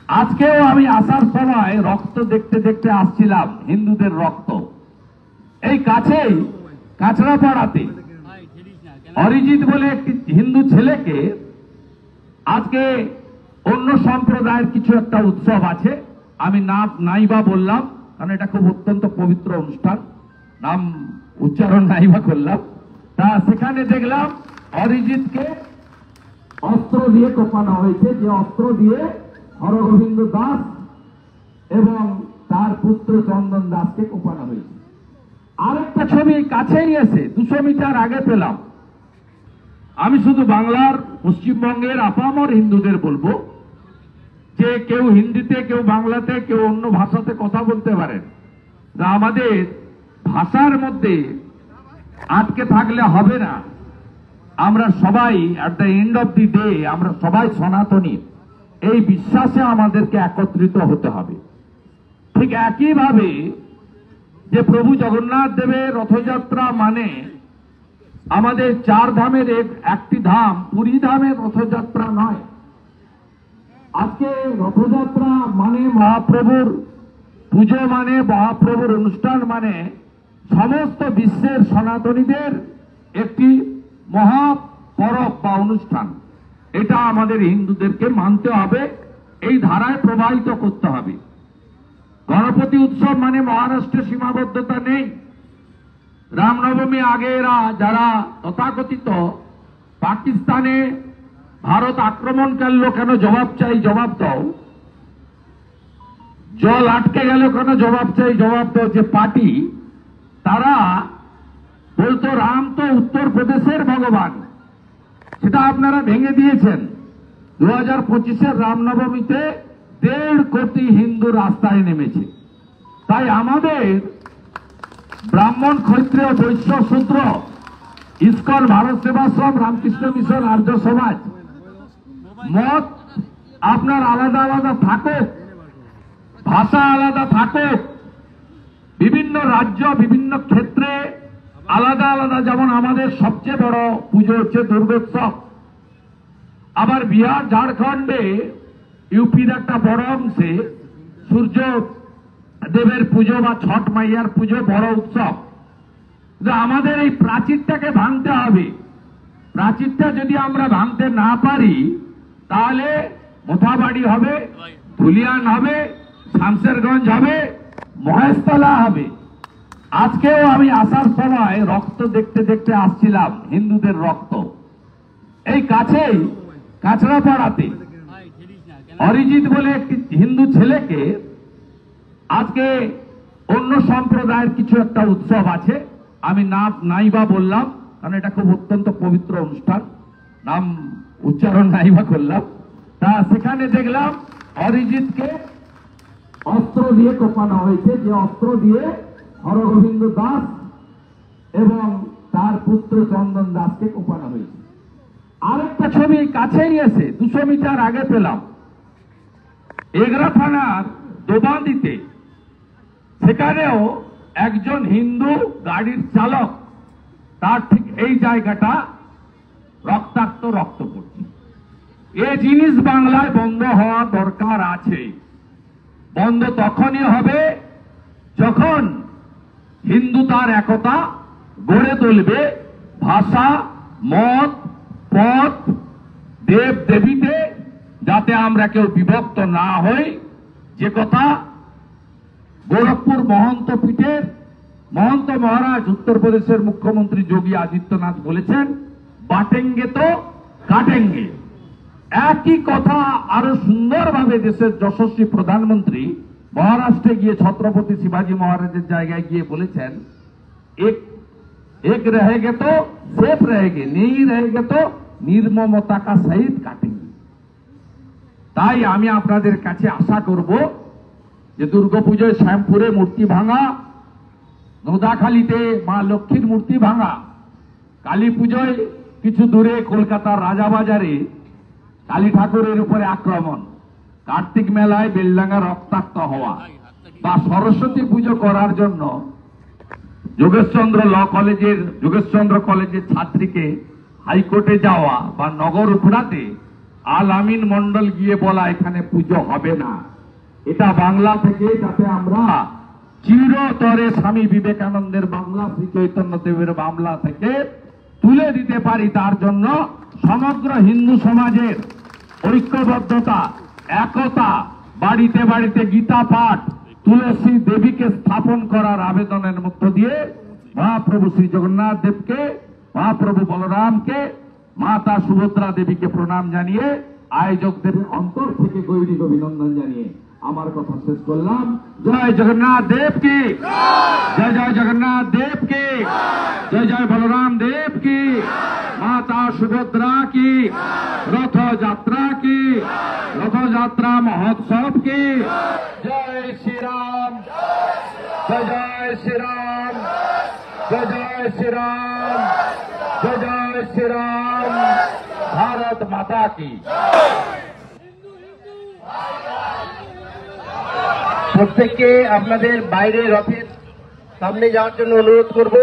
আজকেও আমি আসার সময় রক্ত দেখতে দেখতে আসছিলাম, হিন্দুদের রক্ত। এই কাছেই কাঁচরাপাড়াতে অরিজিৎ বলে একটি হিন্দু ছেলেকে আজকে অন্য সম্প্রদায়ের কিছু একটা উৎসব আছে, আমি নাইবা বললাম কারণ এটা খুব অত্যন্ত পবিত্র অনুষ্ঠান, নাম উচ্চারণ নাইবা করলাম। তা সেখানে দেখলাম অরিজিৎকে অস্ত্র দিয়ে কোপানো হয়েছে, যে অস্ত্র দিয়ে হরগোবিন্দ দাস এবং তার পুত্র চন্দন দাসকে কোপানো হয়েছে। আরেকটা ছবি কাছেই এসে 200 মিটার আগে পেলাম। আমি শুধু বাংলার পশ্চিমবঙ্গের আপামর হিন্দুদের বলবো যে কেউ হিন্দিতে, কেউ বাংলাতে, কেউ অন্য ভাষাতে কথা বলতে পারেন, আমাদের ভাষার মধ্যে আটকে থাকলে হবে না। আমরা সবাই at the end of the day আমরা সবাই সনাতনী, এই বিশ্বাসে আমাদেরকে একত্রিত হতে হবে। ঠিক একইভাবে যে প্রভু জগন্নাথ দেবের রথযাত্রা মানে আমাদের 4 ধামের একটি ধাম, পুরী ধামের রথযাত্রা নয়। আজকে রথযাত্রা মানে মহাপ্রভুর পুজো, মানে মহাপ্রভুর অনুষ্ঠান, মানে সমস্ত বিশ্বের সনাতনীদের একটি মহা পরব বা অনুষ্ঠান। এটা আমাদের হিন্দুদেরকে মানতে হবে, এই ধারায় প্রবাহিত করতে হবে। গণপতি উৎসব মানে মহারাষ্ট্রে সীমাবদ্ধতা নেই। রামনবমী আগে এরা যারা তথাকথিত পাকিস্তানে ভারত আক্রমণ করলো কেন জবাব চাই, জবাব দাও। জল আটকে গেল কেন জবাব চাই, জবাব দাও। যে পার্টি তারা বলতো রাম তো উত্তরপ্রদেশের ভগবান, সেটা আপনারা ভেঙে দিয়েছেন। 2025-এর রামনবমীতে 1.5 কোটি হিন্দু রাস্তায় নেমেছে। তাই আমাদের ব্রাহ্মণ, ক্ষত্রিয়, বৈশ্য, শূদ্র, ইস্কন, ভারত সেবাশ্রম, রামকৃষ্ণ মিশন, আর্য সমাজ, মত আপনার আলাদা আলাদা থাকুক, ভাষা আলাদা থাকুক, বিভিন্ন রাজ্য বিভিন্ন ক্ষেত্রে আলাদা আলাদা, যেমন আমাদের সবচেয়ে বড় পুজো হচ্ছে দুর্গোৎসব। আবার বিহার, ঝাড়খণ্ডে, ইউপির একটা বড় অংশে সূর্য দেবের পুজো বা ছট মাইয়ার পুজো বড় উৎসব। আমাদের এই প্রাচীরটাকে ভাঙতে হবে। প্রাচীরটা যদি আমরা ভাঙতে না পারি তাহলে মোথাবাড়ি হবে, ধুলিয়ান হবে, শামশেরগঞ্জ হবে, মহেশতলা হবে। আজকেও আমি আসার সময় রক্ত দেখতে দেখতে আসছিলাম, হিন্দুদের রক্ত। এই কাছেই কাঁচরাপাড়াতে অরিজিৎ বলে একটি হিন্দু ছেলেকে আজকে অন্য সম্প্রদায়ের কিছু একটা উৎসব আছে, আমি নাইবা বললাম কারণ এটা খুব অত্যন্ত পবিত্র অনুষ্ঠান, নাম উচ্চারণ নাইবা করলাম। তা সেখানে দেখলাম অরিজিৎকে অস্ত্র দিয়ে কোপানো হয়েছে, যে অস্ত্র দিয়ে হরগোবিন্দ দাস এবং তার পুত্র চন্দন দাসকে কোপানো হয়েছে। আরেকটা ছবি কাছেই এসে 200 মিটার আগে পেলাম। এগরা থানার দোবান্দিতে, সেখানেও একজন হিন্দু গাড়ির চালক, তার ঠিক এই জায়গাটা রক্তাক্ত, রক্ত পড়ছে। এই জিনিস বাংলায় বন্ধ হওয়া দরকার আছে। বন্ধ তখনই হবে যখন হিন্দু তার একতা গড়ে তুলবে, ভাষা, মত, পথ, দেব দেবীতে, যাতে আমরা কেউ বিভক্ত না হই। যে কথা গোরখপুর মহন্ত পীঠের মহন্ত মহারাজ উত্তরপ্রদেশের মুখ্যমন্ত্রী যোগী আদিত্যনাথ বলেছেন, বাটেঙ্গে তো কাটেঙ্গে। একই কথা আরো সুন্দরভাবে দেশের যশস্বী প্রধানমন্ত্রী মহারাষ্ট্রে গিয়ে ছত্রপতি শিবাজী মহারাজের জায়গায় গিয়ে বলেছেন, এক রহেগে তো সেফ রহেগে, নেই রহেগে তো নির্মমতা কা সহিত কাটেঙ্গে। তাই আমি আপনাদের কাছে আশা করব যে দুর্গাপুজোয় শ্যামপুরে মূর্তি ভাঙা, নোদাখালীতে মা লক্ষ্মীর মূর্তি ভাঙা, কালী পুজোয় কিছু দূরে কলকাতার রাজাবাজারে কালী ঠাকুরের উপরে আক্রমণ, কার্তিক মেলায় বেলডাঙ্গা রক্তাক্ত হওয়া, বা সরস্বতী পুজো করার জন্য যোগেশচন্দ্র কলেজের ছাত্রীকে হাইকোর্টে যাওয়া, বা নগর উখড়াতে আল আমিন মন্ডল গিয়ে বলা এখানে পুজো হবে না। এটা বাংলা থেকে যাতে আমরা চিরতরে স্বামী বিবেকানন্দের বাংলা, শ্রী চৈতন্য দেবের বাংলা থেকে তুলে দিতে পারি, তার জন্য সমগ্র হিন্দু সমাজের ঐক্যবদ্ধতা, একতা, বাড়িতে বাড়িতে গীতা পাঠ, তুলসী দেবীকে স্থাপন করার আবেদনের মধ্য দিয়ে মহাপ্রভু শ্রী জগন্নাথ দেবকে, মহাপ্রভু বলরামকে, মাতা সুভদ্রা দেবীকে প্রণাম জানিয়ে আয়োজকদের অন্তর থেকে গৈরিক অভিনন্দন জানিয়ে আমার কথা শেষ করলাম। জয় জগন্নাথ দেব কি জয়, জয় জগন্নাথ দেব কি জয়, জয় বলরাম দেব কি, মাতা সুভদ্রা কি, রথযাত্রা কি, রথযাত্রা মহোৎসব কি। জয় শ্রীরাম, জয় জয় শ্রীরাম, জয় জয় শ্রীরাম, জয় জয় শ্রীরাম, ভারত মাতা কি। প্রত্যেককে আপনাদের বাইরে রথের সামনে যাওয়ার জন্য অনুরোধ করব।